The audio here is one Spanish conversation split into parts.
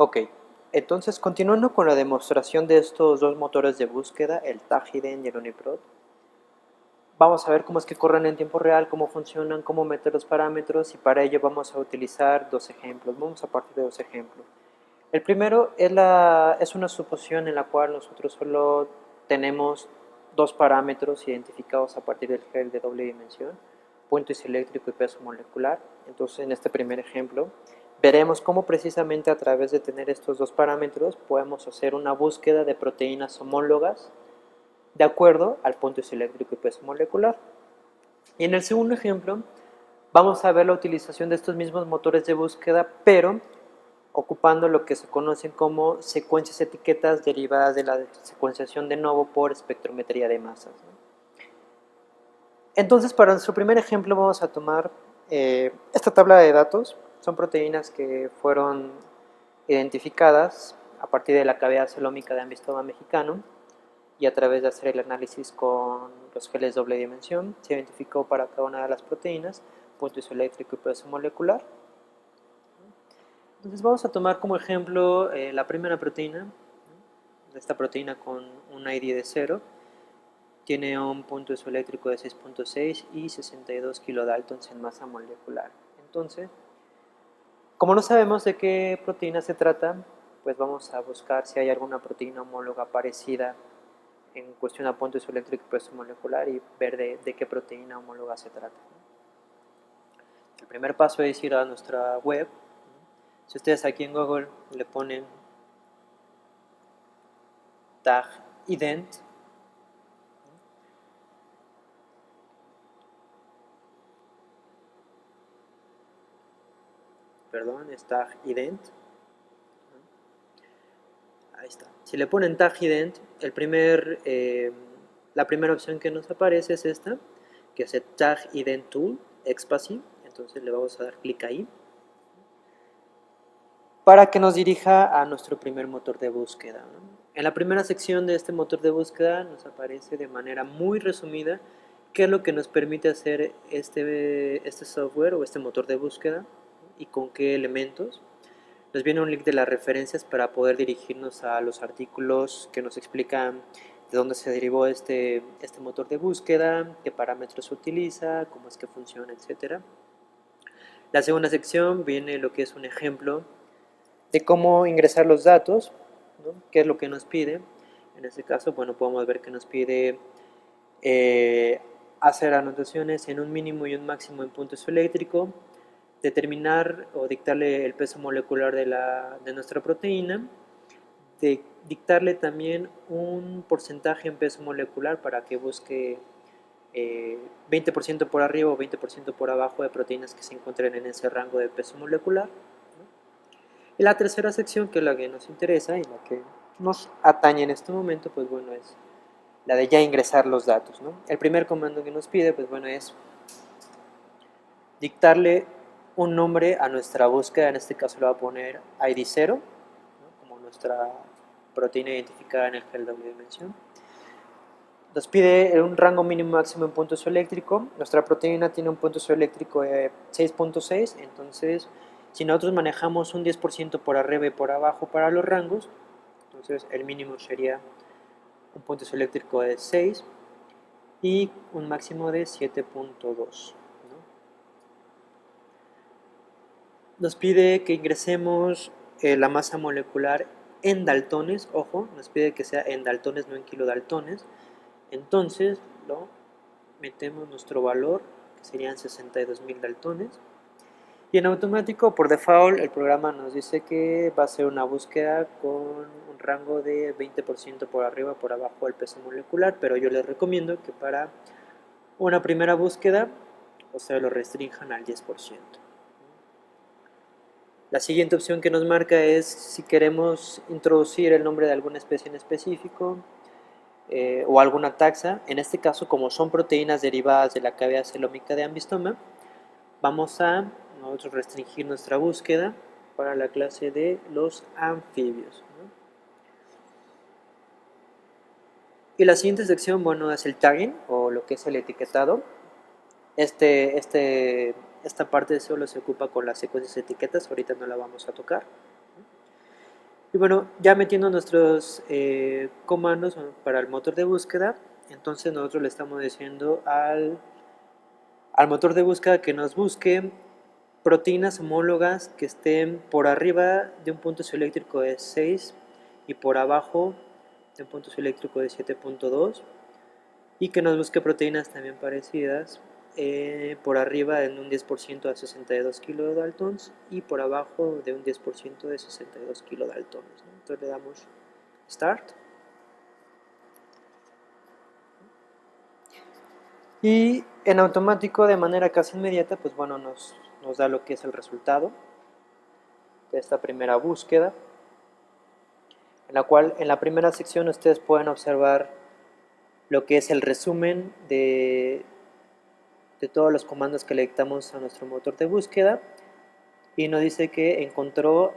Ok, entonces continuando con la demostración de estos dos motores de búsqueda, el TAGIDEN y el UniProt, vamos a ver cómo es que corren en tiempo real, cómo funcionan, cómo meter los parámetros y para ello vamos a utilizar dos ejemplos. Vamos a partir de dos ejemplos. El primero es una suposición en la cual nosotros solo tenemos dos parámetros identificados a partir del gel de doble dimensión, punto isoeléctrico y peso molecular. Entonces, en este primer ejemplo, veremos cómo precisamente a través de tener estos dos parámetros podemos hacer una búsqueda de proteínas homólogas de acuerdo al punto isoeléctrico y peso molecular. Y en el segundo ejemplo, vamos a ver la utilización de estos mismos motores de búsqueda, pero ocupando lo que se conocen como secuencias etiquetas derivadas de la secuenciación de novo por espectrometría de masas. Entonces, para nuestro primer ejemplo vamos a tomar esta tabla de datos. Son proteínas que fueron identificadas a partir de la cavidad celómica de Ambistoma mexicano y a través de hacer el análisis con los geles doble dimensión se identificó para cada una de las proteínas punto isoeléctrico y peso molecular. Entonces vamos a tomar como ejemplo la primera proteína, esta proteína con un ID de 0, tiene un punto isoeléctrico de 6.6 y 62 kilodaltons en masa molecular. Entonces, como no sabemos de qué proteína se trata, pues vamos a buscar si hay alguna proteína homóloga parecida en cuestión a punto isoeléctrico y peso molecular y ver de qué proteína homóloga se trata. El primer paso es ir a nuestra web. Si ustedes aquí en Google le ponen tag ident, perdón, es tag ident, ahí está. Si le ponen tag ident, la primera opción que nos aparece es esta, que es el tag ident tool, XPASI, entonces le vamos a dar clic ahí, para que nos dirija a nuestro primer motor de búsqueda. En la primera sección de este motor de búsqueda nos aparece de manera muy resumida qué es lo que nos permite hacer este software o este motor de búsqueda y con qué elementos. Nos viene un link de las referencias para poder dirigirnos a los artículos que nos explican de dónde se derivó este motor de búsqueda, qué parámetros se utiliza, cómo es que funciona, etc. La segunda sección viene lo que es un ejemplo de cómo ingresar los datos, ¿no? ¿Qué es lo que nos pide? En este caso, bueno, podemos ver que nos pide hacer anotaciones en un mínimo y un máximo en punto isoeléctrico, determinar o dictarle el peso molecular de nuestra proteína, de dictarle también un porcentaje en peso molecular para que busque 20% por arriba o 20% por abajo de proteínas que se encuentren en ese rango de peso molecular. Y la tercera sección, que es la que nos interesa y la que nos atañe en este momento, pues bueno, es la de ya ingresar los datos, ¿no? El primer comando que nos pide, pues bueno, es dictarle un nombre a nuestra búsqueda, en este caso le va a poner ID0, ¿no? Como nuestra proteína identificada en el gel doble dimensión. Nos pide un rango mínimo máximo en punto isoeléctrico. Nuestra proteína tiene un punto isoeléctrico de 6.6, entonces si nosotros manejamos un 10% por arriba y por abajo para los rangos, entonces el mínimo sería un punto isoeléctrico de 6 y un máximo de 7.2. Nos pide que ingresemos la masa molecular en daltones, ojo, nos pide que sea en daltones, no en kilodaltones. Entonces, metemos nuestro valor, que serían 62.000 daltones. Y en automático, por default, el programa nos dice que va a ser una búsqueda con un rango de 20% por arriba, por abajo del peso molecular, pero yo les recomiendo que para una primera búsqueda, o sea, lo restrinjan al 10%. La siguiente opción que nos marca es si queremos introducir el nombre de alguna especie en específico o alguna taxa. En este caso, como son proteínas derivadas de la cavidad celómica de Ambistoma, vamos a nosotros restringir nuestra búsqueda para la clase de los anfibios, ¿no? Y la siguiente sección, bueno, es el tagging o lo que es el etiquetado. Esta parte solo se ocupa con las secuencias de etiquetas, ahorita no la vamos a tocar. Y bueno, ya metiendo nuestros comandos para el motor de búsqueda, entonces nosotros le estamos diciendo al motor de búsqueda que nos busque proteínas homólogas que estén por arriba de un punto isoeléctrico de 6 y por abajo de un punto isoeléctrico de 7.2, y que nos busque proteínas también parecidas por arriba en un 10% a 62 kilodaltons y por abajo de un 10% de 62 kilodaltons, ¿no? Entonces le damos Start. Y en automático, de manera casi inmediata, pues bueno, nos da lo que es el resultado de esta primera búsqueda, en la cual en la primera sección ustedes pueden observar lo que es el resumen de todos los comandos que le dictamos a nuestro motor de búsqueda, y nos dice que encontró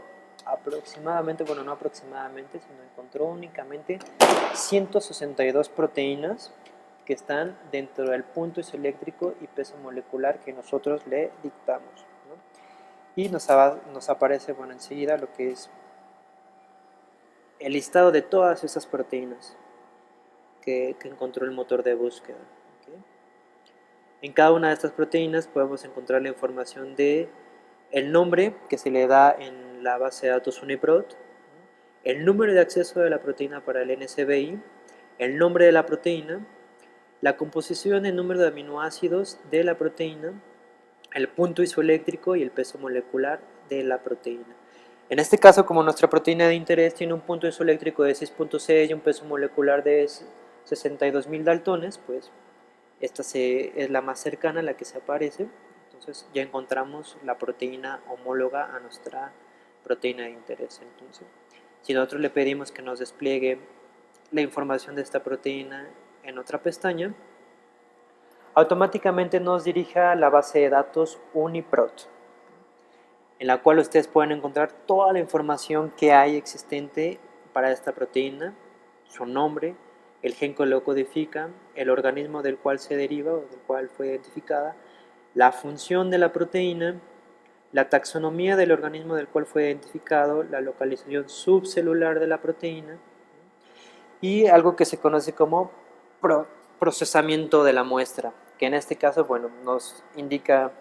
aproximadamente, bueno, no aproximadamente, sino encontró únicamente 162 proteínas que están dentro del punto isoeléctrico y peso molecular que nosotros le dictamos, ¿no? Y nos aparece, bueno, enseguida lo que es el listado de todas esas proteínas que encontró el motor de búsqueda. ¿Okay? En cada una de estas proteínas podemos encontrar la información de el nombre que se le da en la base de datos UniProt, el número de acceso de la proteína para el NCBI, el nombre de la proteína, la composición y número de aminoácidos de la proteína, el punto isoeléctrico y el peso molecular de la proteína. En este caso, como nuestra proteína de interés tiene un punto isoeléctrico de 6.6 y un peso molecular de 62.000 daltones, pues esta es la más cercana a la que se aparece. Entonces ya encontramos la proteína homóloga a nuestra proteína de interés. Entonces, si nosotros le pedimos que nos despliegue la información de esta proteína en otra pestaña, automáticamente nos dirige a la base de datos UniProt, en la cual ustedes pueden encontrar toda la información que hay existente para esta proteína, su nombre, el gen que lo codifica, el organismo del cual se deriva o del cual fue identificada, la función de la proteína, la taxonomía del organismo del cual fue identificado, la localización subcelular de la proteína y algo que se conoce como procesamiento de la muestra, que en este caso, bueno, nos indica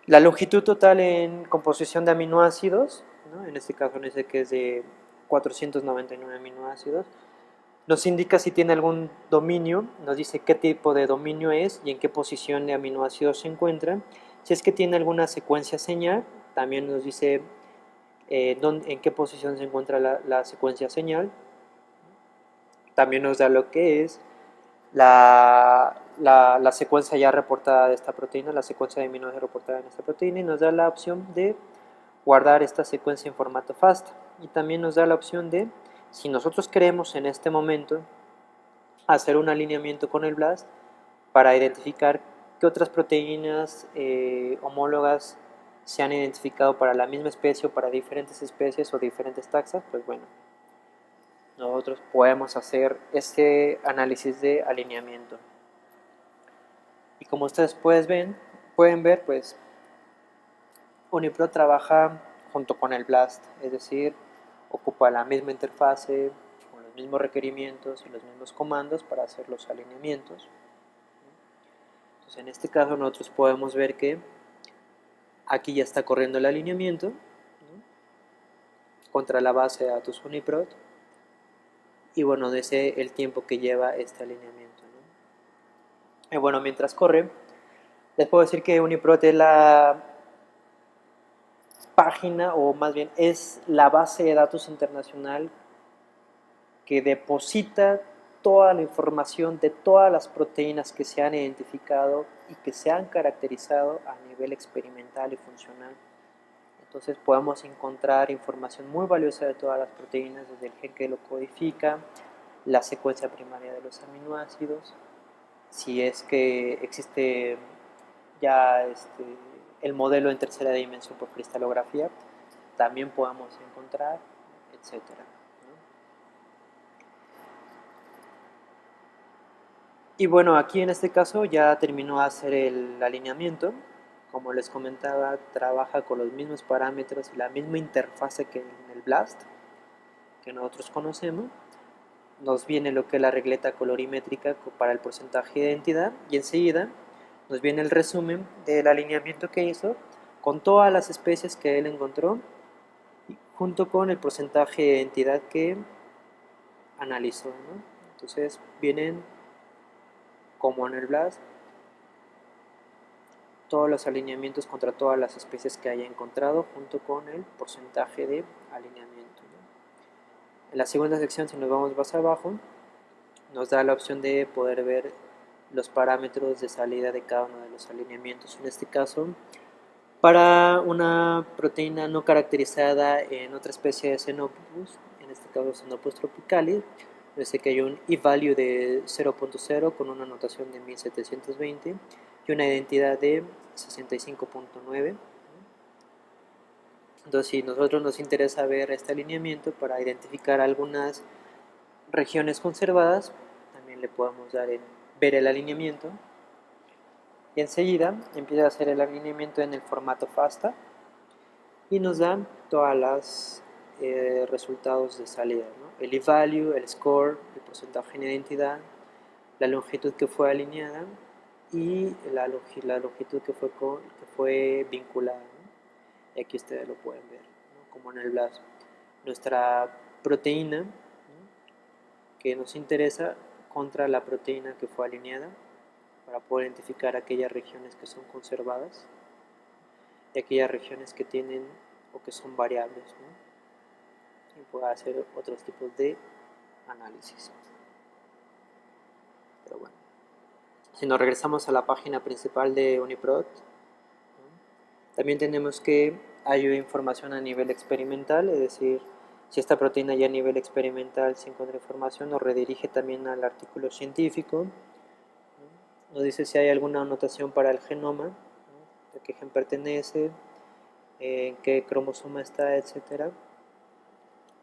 la longitud total en composición de aminoácidos, ¿no? En este caso nos dice que es de 499 aminoácidos. Nos indica si tiene algún dominio, nos dice qué tipo de dominio es y en qué posición de aminoácidos se encuentra. Si es que tiene alguna secuencia señal, también nos dice en qué posición se encuentra la secuencia señal. También nos da lo que es la secuencia ya reportada de esta proteína, la secuencia de aminoácidos reportada en esta proteína, y nos da la opción de guardar esta secuencia en formato FASTA. Y también nos da la opción de, si nosotros queremos en este momento hacer un alineamiento con el BLAST para identificar qué otras proteínas homólogas se han identificado para la misma especie o para diferentes especies o diferentes taxas, pues bueno, nosotros podemos hacer este análisis de alineamiento. Y como ustedes pueden ver, pues UniProt trabaja junto con el BLAST, es decir, ocupa la misma interfase, con los mismos requerimientos y los mismos comandos para hacer los alineamientos. Entonces, en este caso nosotros podemos ver que aquí ya está corriendo el alineamiento, ¿no?, contra la base de datos UniProt, y bueno, desde el tiempo que lleva este alineamiento, ¿no? Y bueno, mientras corre, les puedo decir que UniProt es la página, o más bien es la base de datos internacional que deposita toda la información de todas las proteínas que se han identificado y que se han caracterizado a nivel experimental y funcional. Entonces podemos encontrar información muy valiosa de todas las proteínas, desde el gen que lo codifica, la secuencia primaria de los aminoácidos, si es que existe ya el modelo en tercera dimensión por cristalografía, también podemos encontrar, etcétera. Y bueno, aquí en este caso ya terminó de hacer el alineamiento. Como les comentaba, trabaja con los mismos parámetros y la misma interfase que en el BLAST. que nosotros conocemos. Nos viene lo que es la regleta colorimétrica para el porcentaje de identidad y enseguida nos viene el resumen del alineamiento que hizo con todas las especies que él encontró junto con el porcentaje de identidad que analizó, ¿no? Entonces vienen como en el BLAST todos los alineamientos contra todas las especies que haya encontrado junto con el porcentaje de alineamiento, ¿no? En la segunda sección, si nos vamos más abajo, nos da la opción de poder ver los parámetros de salida de cada uno de los alineamientos. En este caso, para una proteína no caracterizada en otra especie de Xenopus, en este caso Xenopus tropicalis, dice que hay un e-value de 0.0 con una notación de 1720 y una identidad de 65.9. Entonces, si nosotros nos interesa ver este alineamiento para identificar algunas regiones conservadas, también le podemos dar en ver el alineamiento y enseguida empieza a hacer el alineamiento en el formato FASTA y nos dan todas las resultados de salida, ¿no? El e-value, el score, el porcentaje de identidad, la longitud que fue alineada y la longitud que fue vinculada, ¿no? Y aquí ustedes lo pueden ver, ¿no? Como en el BLAST. Nuestra proteína, ¿no?, que nos interesa contra la proteína que fue alineada para poder identificar aquellas regiones que son conservadas y aquellas regiones que tienen o que son variables, ¿no? Y puede hacer otros tipos de análisis. Pero bueno, si nos regresamos a la página principal de UniProt, ¿no?, también tenemos que hay información a nivel experimental, es decir, si esta proteína ya a nivel experimental se encuentra información, nos redirige también al artículo científico, ¿no? Nos dice si hay alguna anotación para el genoma, ¿no?, de qué gen pertenece, en qué cromosoma está, etcétera.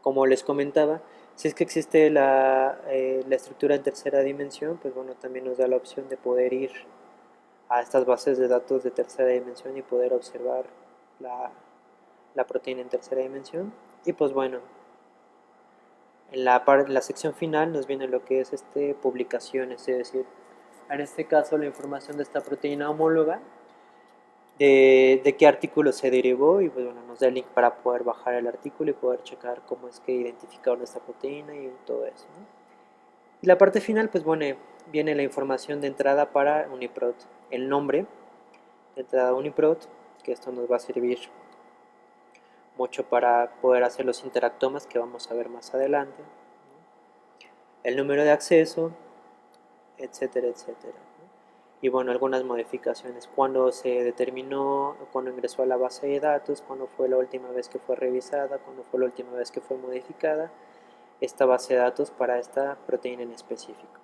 Como les comentaba, si es que existe la estructura en tercera dimensión, pues bueno, también nos da la opción de poder ir a estas bases de datos de tercera dimensión y poder observar la proteína en tercera dimensión. Y pues bueno, en la sección final nos viene lo que es publicaciones, es decir, en este caso la información de esta proteína homóloga, de qué artículo se derivó y pues bueno, nos da el link para poder bajar el artículo y poder checar cómo es que identificaron esta proteína y todo eso, ¿no? Y la parte final, pues bueno, viene la información de entrada para UniProt, el nombre de entrada UniProt, que esto nos va a servir mucho para poder hacer los interactomas que vamos a ver más adelante, ¿no?, el número de acceso, etcétera, etcétera. Y bueno, algunas modificaciones, cuando se determinó, cuando ingresó a la base de datos, cuando fue la última vez que fue revisada, cuando fue la última vez que fue modificada esta base de datos para esta proteína en específico.